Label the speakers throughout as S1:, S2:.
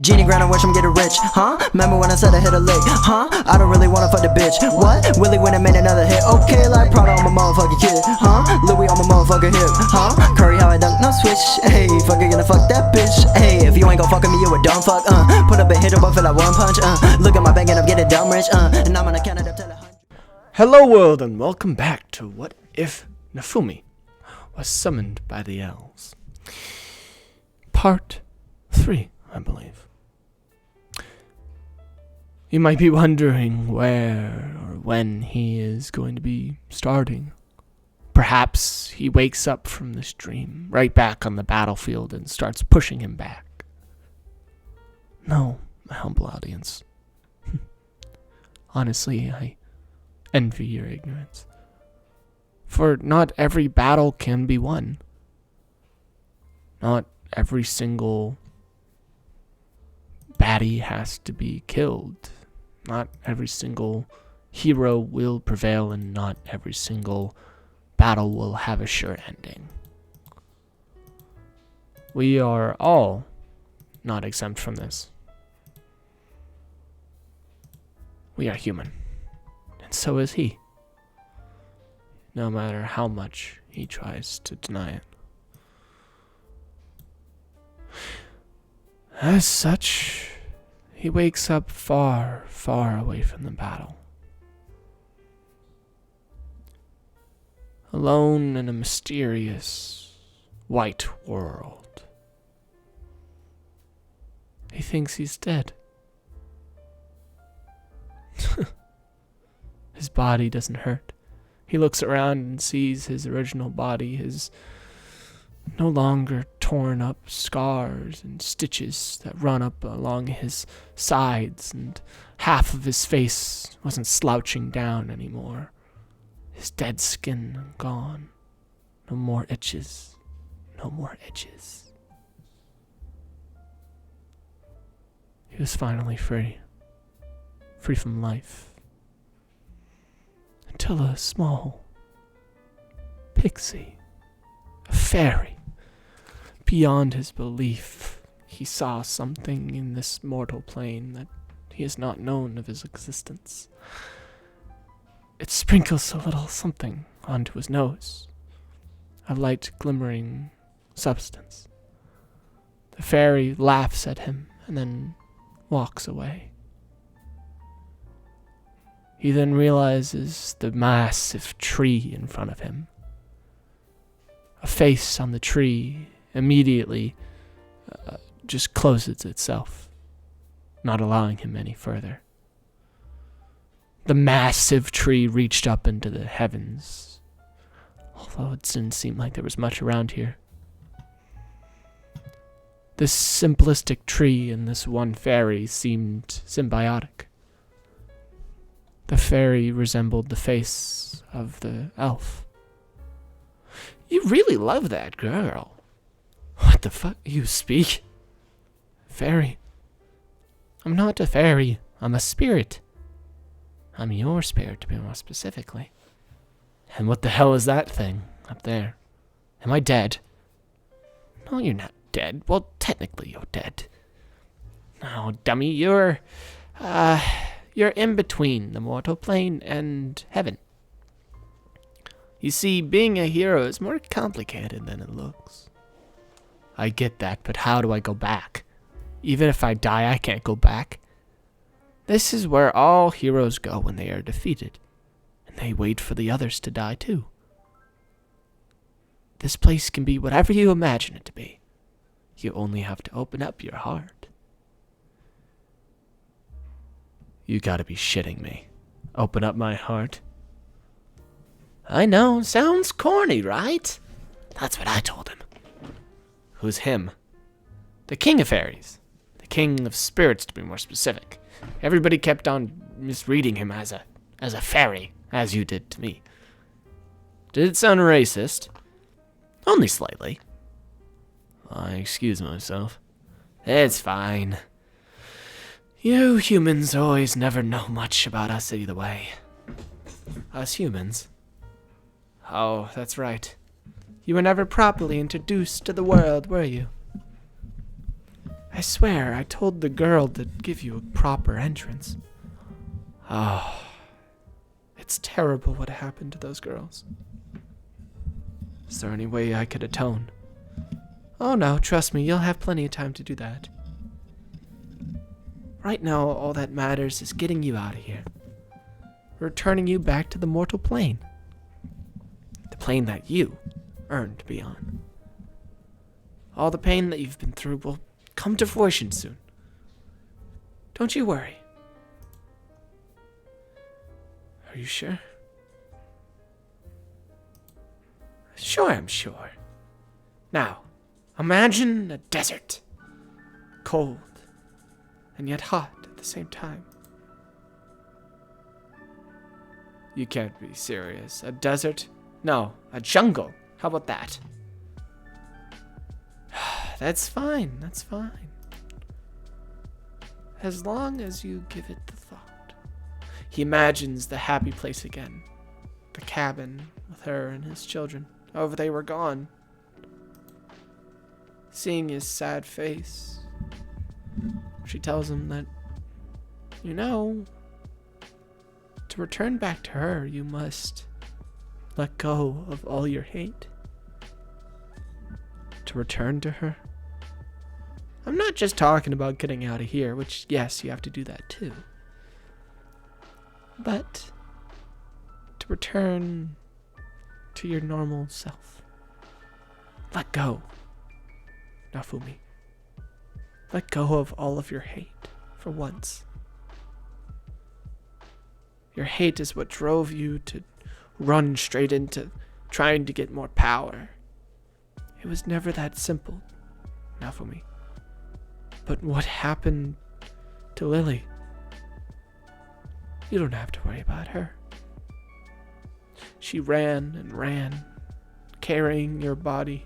S1: Genie grind, I wish I'm getting rich, huh? Remember when I said I hit a lick, huh? I don't really wanna fuck the bitch, what? Willie went and made another hit, okay, like Prada on my motherfucking kid, huh? Louis on my motherfucking hip, huh? Curry how I dunk, no switch, hey, fucking gonna fuck that bitch, hey, if you ain't gon' fuck with me, you a dumb fuck, put up a hit but feel like one punch, look at my bank and I'm getting dumb rich, and I'm gonna count it up till 100.
S2: Hello world and welcome back to What If Naofumi was summoned by the Elves. Part 3, I believe. You might be wondering where or when he is going to be starting. Perhaps he wakes up from this dream right back on the battlefield and starts pushing him back. No, my humble audience. Honestly, I envy your ignorance. For not every battle can be won. Not every single baddie has to be killed. Not every single hero will prevail, and not every single battle will have a sure ending. We are all not exempt from this. We are human. And so is he. No matter how much he tries to deny it. As such, he wakes up far, far away from the battle. Alone in a mysterious, white world. He thinks he's dead. His body doesn't hurt. He looks around and sees his original body, his no longer torn up scars and stitches that run up along his sides, and half of his face wasn't slouching down anymore. His dead skin gone. No more itches. No more edges. He was finally free. Free from life. Until a small pixie, a fairy, beyond his belief, he saw something in this mortal plane that he has not known of his existence. It sprinkles a little something onto his nose, a light glimmering substance. The fairy laughs at him and then walks away. He then realizes the massive tree in front of him. A face on the tree immediately just closes itself, not allowing him any further. The massive tree reached up into the heavens, although it didn't seem like there was much around here. This simplistic tree and this one fairy seemed symbiotic. The fairy resembled the face of the elf. You really love that girl. What the fuck? You speak? Fairy. I'm not a fairy. I'm a spirit. I'm your spirit, to be more specifically. And what the hell is that thing up there? Am I dead? No, you're not dead. Well, technically you're dead. No, dummy, you're in between the mortal plane and heaven. You see, being a hero is more complicated than it looks. I get that, but how do I go back? Even if I die, I can't go back. This is where all heroes go when they are defeated, and they wait for the others to die too. This place can be whatever you imagine it to be. You only have to open up your heart. You gotta be shitting me. Open up my heart? I know, sounds corny, right? That's what I told him. Who's him? The king of fairies. The king of spirits, to be more specific. Everybody kept on misreading him as a fairy, as you did to me. Did it sound racist? Only slightly. I excuse myself. It's fine. You humans always never know much about us either way. Us humans? Oh, that's right. You were never properly introduced to the world, were you? I swear, I told the girl to give you a proper entrance. Oh, it's terrible what happened to those girls. Is there any way I could atone? Oh no, trust me, you'll have plenty of time to do that. Right now, all that matters is getting you out of here. Returning you back to the mortal plane. The plane that you earned to be on. All the pain that you've been through will come to fruition soon. Don't you worry. Are you sure? Sure, I'm sure. Now, imagine a desert. Cold, and yet hot at the same time. You can't be serious. A desert? No, a jungle. How about that? That's fine, that's fine. As long as you give it the thought. He imagines the happy place again. The cabin with her and his children. However, they were gone. Seeing his sad face, she tells him that, you know, to return back to her, you must let go of all your hate. To return to her? I'm not just talking about getting out of here, which, yes, you have to do that too. But to return to your normal self. Let go, Naofumi. Let go of all of your hate for once. Your hate is what drove you to run straight into trying to get more power. It was never that simple, Naofumi. But what happened to Lily? You don't have to worry about her. She ran and ran, carrying your body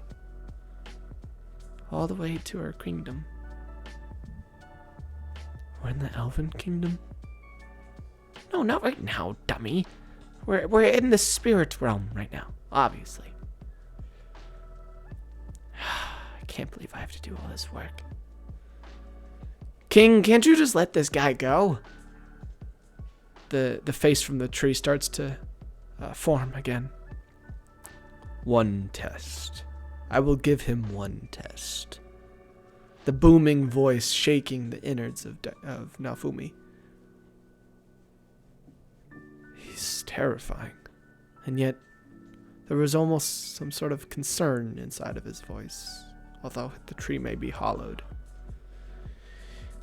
S2: all the way to her kingdom. We're in the elven kingdom? No, not right now, dummy. We're in the spirit realm right now, obviously. I can't believe I have to do all this work. King, can't you just let this guy go? The face from the tree starts to form again. One test. I will give him one test. The booming voice shaking the innards of Naofumi. He's terrifying. And yet, there was almost some sort of concern inside of his voice, although the tree may be hollowed.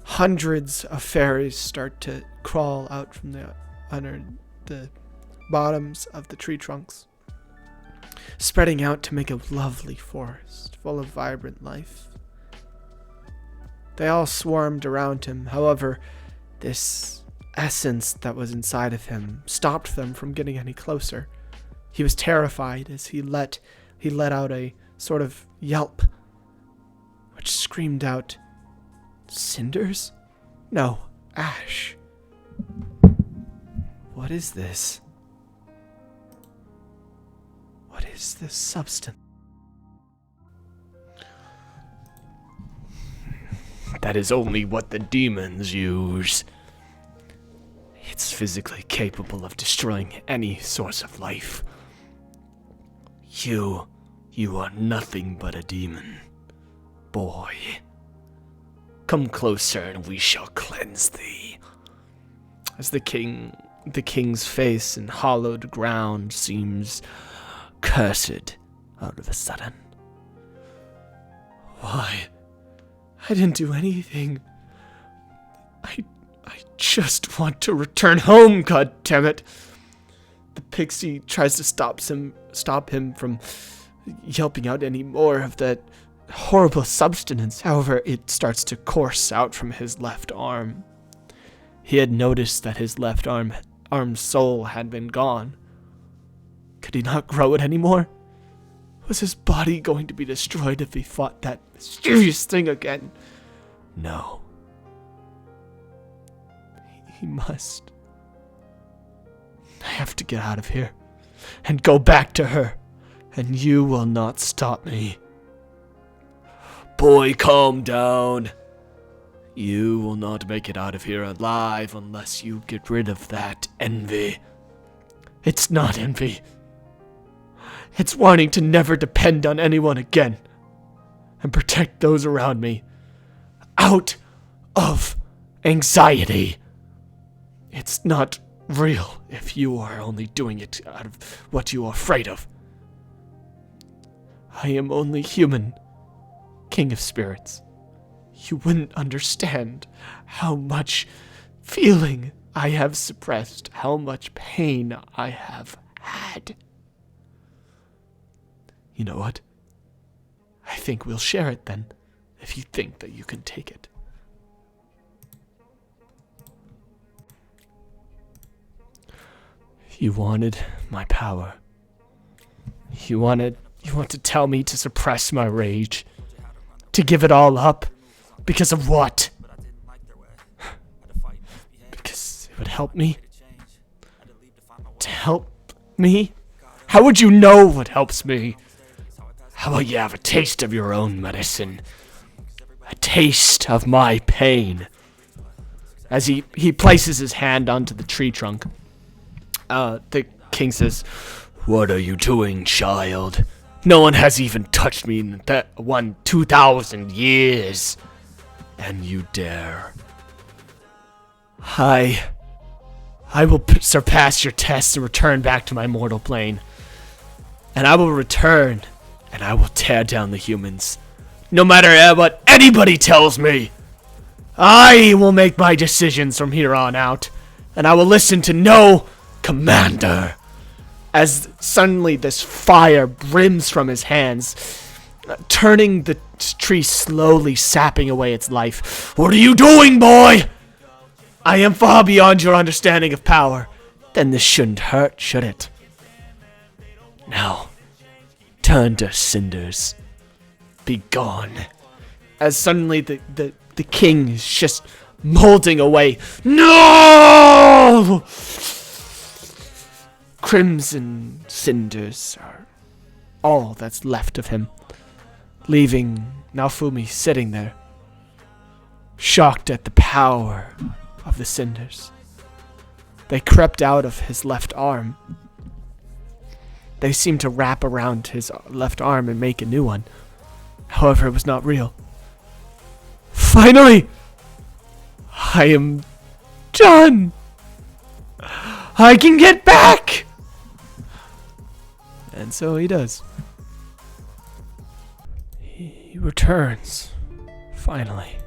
S2: Hundreds of fairies start to crawl out from under the bottoms of the tree trunks, spreading out to make a lovely forest full of vibrant life. They all swarmed around him. However, this essence that was inside of him stopped them from getting any closer. He was terrified as he let out a sort of yelp, which screamed out, "Cinders? No, ash. What is this? What is this substance?" That is only what the demons use. It's physically capable of destroying any source of life. You are nothing but a demon, boy. Come closer and we shall cleanse thee. As the king's face in hollowed ground seems cursed out of a sudden. Why? I didn't do anything. I just want to return home, goddammit. The pixie tries to stop him from yelping out any more of that horrible substance. However, it starts to course out from his left arm. He had noticed that his left arm's soul had been gone. Could he not grow it anymore? Was his body going to be destroyed if he fought that mysterious thing again? No. He must. I have to get out of here and go back to her, and you will not stop me. Boy, calm down. You will not make it out of here alive unless you get rid of that envy. It's not envy. It's wanting to never depend on anyone again and protect those around me out of anxiety. It's not real if you are only doing it out of what you are afraid of. I am only human, king of spirits. You wouldn't understand how much feeling I have suppressed, how much pain I have had. You know what? I think we'll share it then, if you think that you can take it. You wanted my power. You want to tell me to suppress my rage, to give it all up, because of what? Because it would help me? To help me? How would you know what helps me? How about you have a taste of your own medicine? A taste of my pain. As he places his hand onto the tree trunk, the king says, "What are you doing, child? No one has even touched me in 2,000 years. And you dare. I will surpass your tests and return back to my mortal plane. And I will return, and I will tear down the humans. No matter what anybody tells me. I will make my decisions from here on out, and I will listen to no commander." As suddenly this fire brims from his hands, turning the tree slowly, sapping away its life. "What are you doing, boy? I am far beyond your understanding of power. Then this shouldn't hurt, should it? Now, turn to cinders. Be gone." As suddenly the king is just molding away. No! Crimson cinders are all that's left of him, leaving Naofumi sitting there, shocked at the power of the cinders. They crept out of his left arm. They seemed to wrap around his left arm and make a new one. However, it was not real. Finally! I am done! I can get back! And so he does. He returns, finally.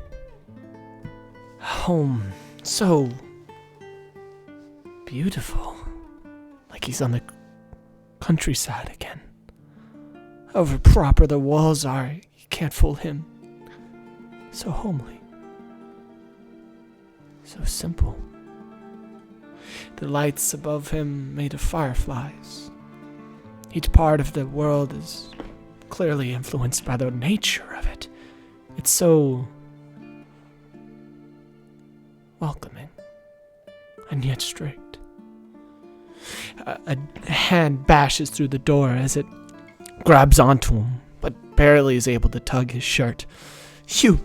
S2: Home, so beautiful. Like he's on the countryside again. However proper the walls are, you can't fool him. So homely. So simple. The lights above him made of fireflies. Each part of the world is clearly influenced by the nature of it. It's so welcoming and yet strict. A hand bashes through the door as it grabs onto him, but barely is able to tug his shirt. "You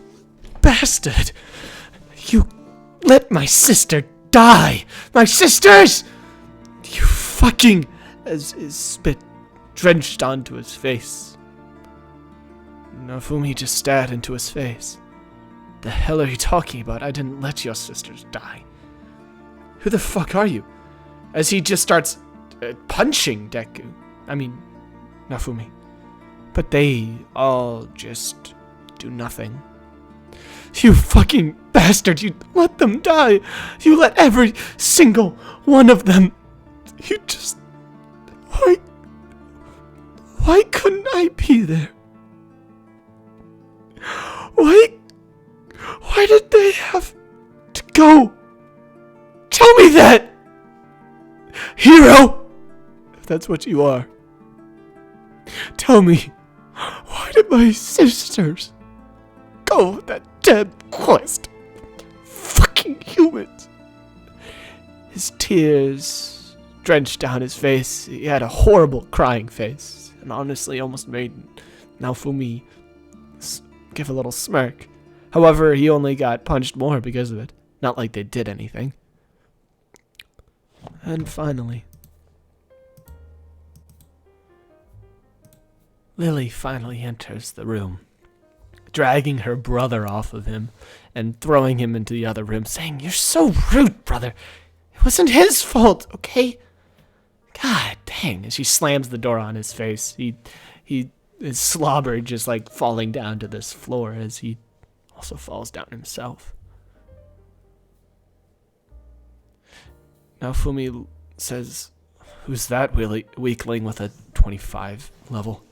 S2: bastard! You let my sister die! My sisters! You fucking..." As his spit drenched onto his face. Naofumi just stared into his face. "The hell are you talking about? I didn't let your sisters die. Who the fuck are you?" As he just starts punching Naofumi. But they all just do nothing. "You fucking bastard! You let them die! You let every single one of them! You just... Why couldn't I be there? Why did they have to go? Tell me that! Hero! If that's what you are. Tell me, why did my sisters go on that damn quest? Fucking humans!" His tears drenched down his face. He had a horrible crying face, and honestly almost made Naofumi give a little smirk. However, he only got punched more because of it. Not like they did anything. And finally, Lily finally enters the room, dragging her brother off of him and throwing him into the other room, saying, "You're so rude, brother. It wasn't his fault, okay? God dang." And she slams the door on his face. He is slobber just like falling down to this floor as he also falls down himself. Naofumi says, "Who's that weakling with a 25 level?"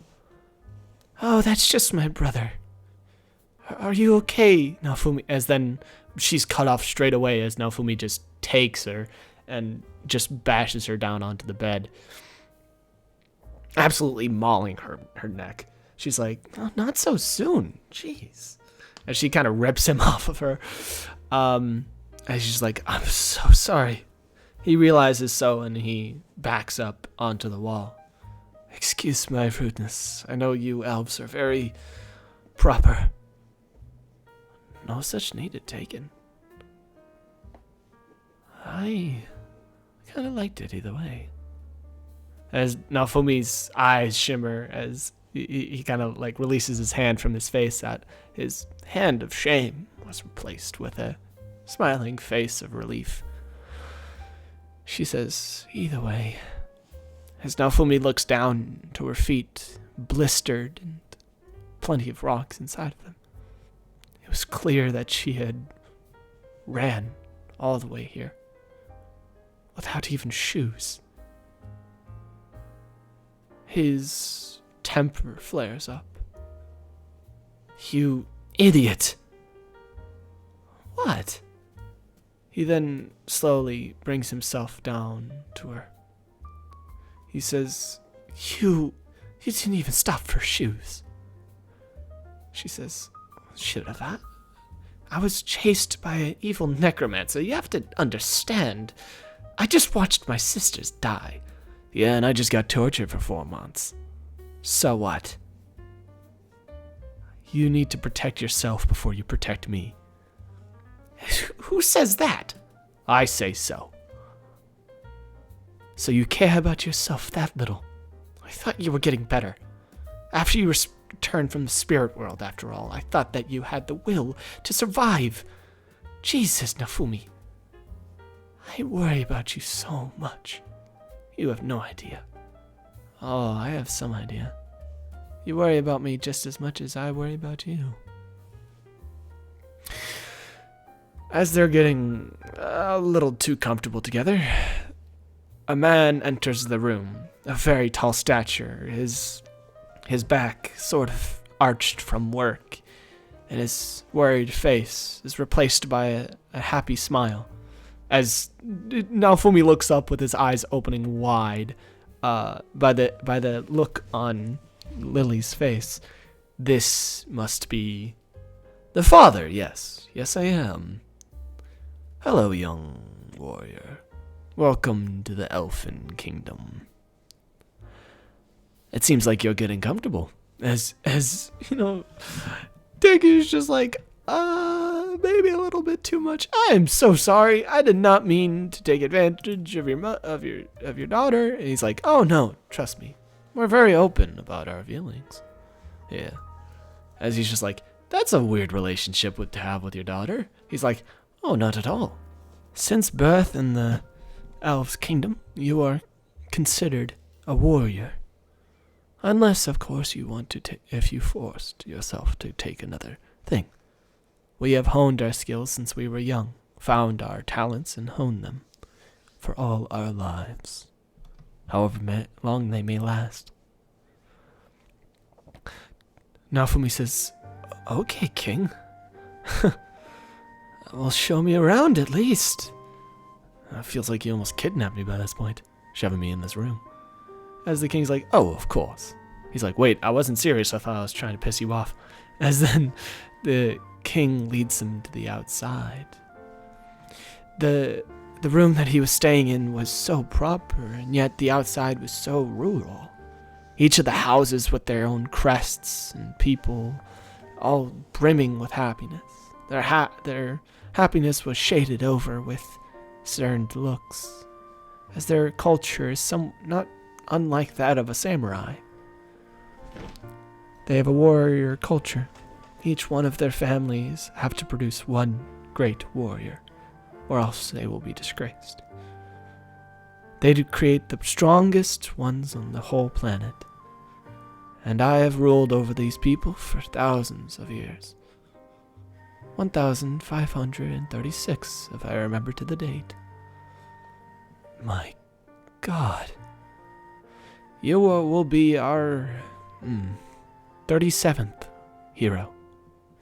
S2: "Oh, that's just my brother. Are you okay, Naofumi?" As then she's cut off straight away as Naofumi just takes her and just bashes her down onto the bed, absolutely mauling her neck. She's like, "Oh, not so soon. Jeez." As she kind of rips him off of her. As she's like, "I'm so sorry." He realizes so and he backs up onto the wall. "Excuse my rudeness. I know you elves are very proper." "No such needed taken. I kind of liked it either way." As Naofumi's eyes shimmer as he kind of like releases his hand from his face, that his hand of shame was replaced with a smiling face of relief. She says, "Either way." As Naofumi looks down to her feet, blistered and plenty of rocks inside of them. It was clear that she had ran all the way here without even shoes. His temper flares up. "You idiot!" "What?" He then slowly brings himself down to her. He says, You didn't even stop for shoes." She says, "Should have. I was chased by an evil necromancer. You have to understand. I just watched my sisters die." "Yeah, and I just got tortured for 4 months." "So what?" "You need to protect yourself before you protect me." "Who says that?" "I say so." "So you care about yourself that little? I thought you were getting better. After you returned from the spirit world, after all, I thought that you had the will to survive. Jesus, Naofumi. I worry about you so much. You have no idea." "Oh, I have some idea. You worry about me just as much as I worry about you." As they're getting a little too comfortable together, a man enters the room, of very tall stature, his back sort of arched from work, and his worried face is replaced by a happy smile. As Naofumi looks up with his eyes opening wide, by the look on Lily's face, this must be the father. Yes, I am. "Hello, young warrior. Welcome to the elfen kingdom. It seems like you're getting comfortable." As you know, Degu's just like, maybe a little bit too much. "I am so sorry. I did not mean to take advantage of your daughter." And he's like, "Oh no, trust me. We're very open about our feelings." Yeah. As he's just like, "That's a weird relationship to have with your daughter." He's like, "Oh, not at all. Since birth in the Elves kingdom, you are considered a warrior. Unless, of course, you want to if you forced yourself to take another thing. We have honed our skills since we were young, found our talents and honed them for all our lives, however long they may last." Naofumi says, "Okay, King. Well, show me around at least." It feels like he almost kidnapped me by this point, shoving me in this room. As the king's like, "Oh, of course." He's like, "Wait, I wasn't serious. I thought I was trying to piss you off." As then the king leads him to the outside. The room that he was staying in was so proper, and yet the outside was so rural. Each of the houses with their own crests and people, all brimming with happiness. Their happiness was shaded over with stern looks, as their culture is not unlike that of a samurai. They have a warrior culture. Each one of their families have to produce one great warrior, or else they will be disgraced. They do create the strongest ones on the whole planet. And I have ruled over these people for thousands of years. 1,536, if I remember to the date. My God. You will be our 37th hero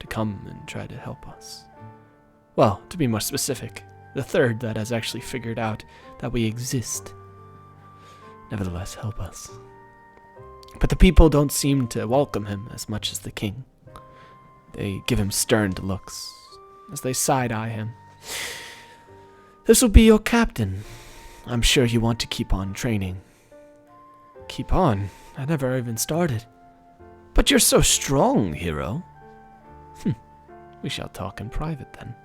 S2: to come and try to help us. Well, to be more specific, the third that has actually figured out that we exist. Nevertheless, help us. But the people don't seem to welcome him as much as the king. They give him stern looks as they side-eye him. This will be your captain. I'm sure you want to keep on training. Keep on? I never even started. But you're so strong, hero. We shall talk in private then.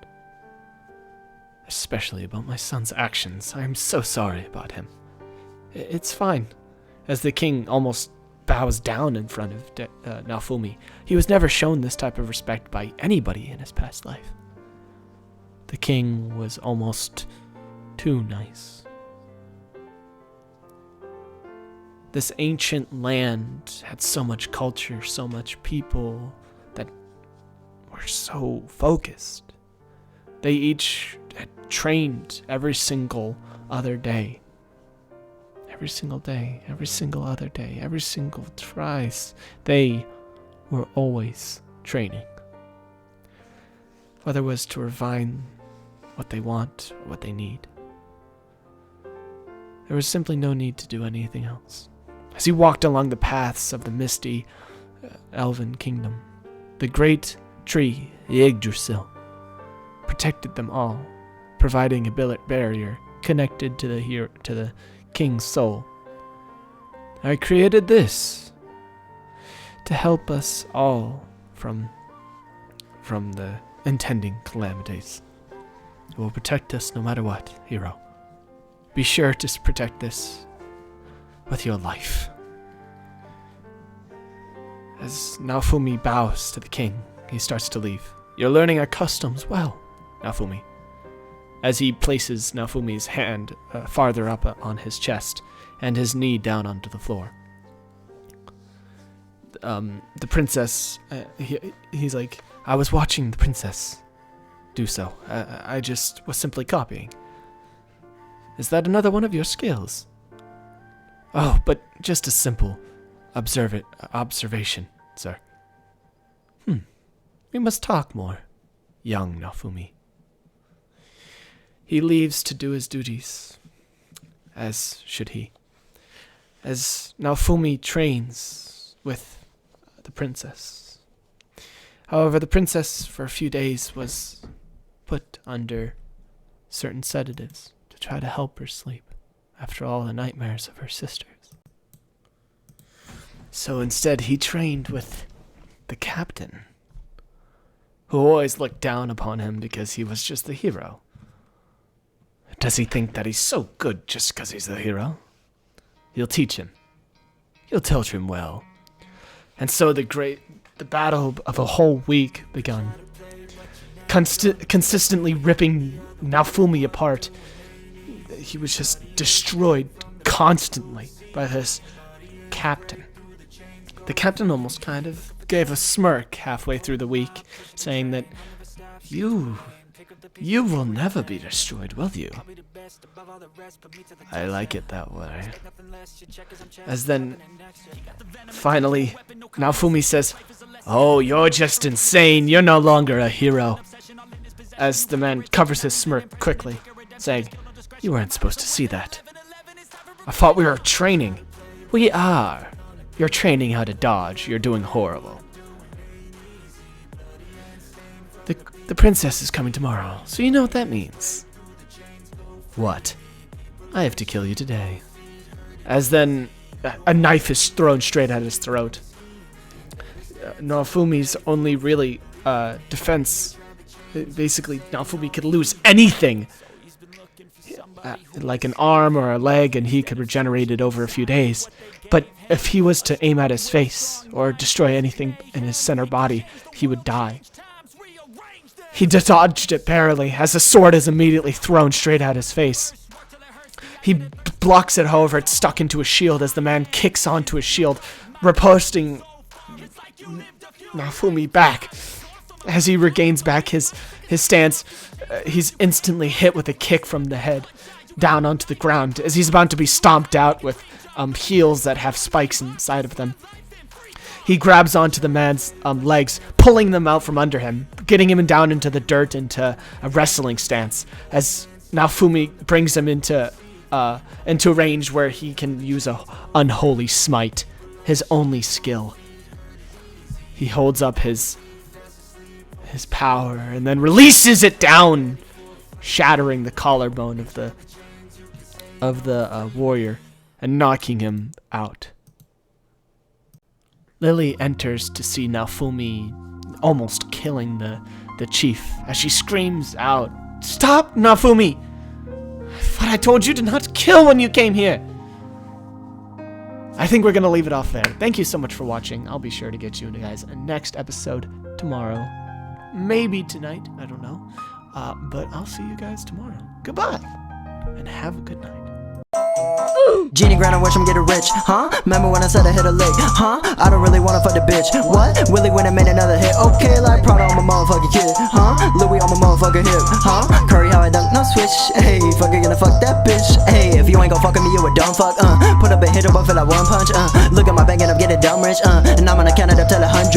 S2: Especially about my son's actions. I am so sorry about him. It's fine. As the king almost bows down in front of Naofumi. He was never shown this type of respect by anybody in his past life. The king was almost too nice. This ancient land had so much culture, so much people that were so focused. They each had trained every single other day. Every single day, every single other day, every single twice. They were always training. Whether it was to refine what they want or what they need. There was simply no need to do anything else. As he walked along the paths of the misty elven kingdom, the great tree, Yggdrasil, protected them all, providing a barrier connected to the king's soul. I created this to help us all from the intending calamities. It will protect us no matter what, hero. Be sure to protect this with your life. As Naofumi bows to the king, he starts to leave. You're learning our customs well, Naofumi. As he places Naofumi's hand farther up on his chest and his knee down onto the floor. The princess, he's like, I was watching the princess do so. I just was simply copying. Is that another one of your skills? Oh, but just a simple observation, sir. We must talk more, young Naofumi. He leaves to do his duties, as should he. As Naofumi trains with the princess. However, the princess, for a few days, was put under certain sedatives to try to help her sleep after all the nightmares of her sisters. So instead, he trained with the captain, who always looked down upon him because he was just the hero. Does he think that he's so good just because he's the hero? You'll teach him. You'll teach him well. And so the battle of a whole week begun. Consistently ripping Naofumi apart. He was just destroyed constantly by this captain. The captain almost kind of gave a smirk halfway through the week, saying that, You will never be destroyed, will you? I like it that way. As then, finally, Naofumi says, Oh, you're just insane. You're no longer a hero. As the man covers his smirk quickly, saying, You weren't supposed to see that. I thought we were training. We are. You're training how to dodge. You're doing horrible. The princess is coming tomorrow, so you know what that means. What? I have to kill you today. As then, a knife is thrown straight at his throat. Naofumi's only really defense Basically, Naofumi could lose anything, like an arm or a leg, and he could regenerate it over a few days. But if he was to aim at his face or destroy anything in his center body, he would die. He dodged it barely as the sword is immediately thrown straight at his face. He blocks it, however, it's stuck into a shield as the man kicks onto his shield, riposting Naofumi back. As he regains back his stance, he's instantly hit with a kick from the head down onto the ground as he's about to be stomped out with heels that have spikes inside of them. He grabs onto the man's legs, pulling them out from under him, getting him down into the dirt into a wrestling stance as Naofumi brings him into range where he can use a unholy smite, his only skill. He holds up his power and then releases it down, shattering the collarbone of the warrior and knocking him out. Lily enters to see Naofumi almost killing the chief as she screams out, "Stop, Naofumi! I thought I told you to not kill when you came here!" I think we're going to leave it off there. Thank you so much for watching. I'll be sure to get you guys a next episode tomorrow. Maybe tonight. I don't know. But I'll see you guys tomorrow. Goodbye. And have a good night.
S1: Genie grind, I wish I'm getting rich, huh? Remember when I said I hit a lick, huh? I don't really wanna fuck the bitch, what? Willie went and made another hit, okay, like Prada on my motherfucking kid, huh? Louis on my motherfucking hip, huh? Curry how I dunk, no switch, hey, fuck you gonna fuck that bitch, hey, if you ain't gon' fuck with me, you a dumb fuck, put up and hit him up for that one punch, look at my bank and I'm getting dumb rich, and I'm gonna count it up till 100.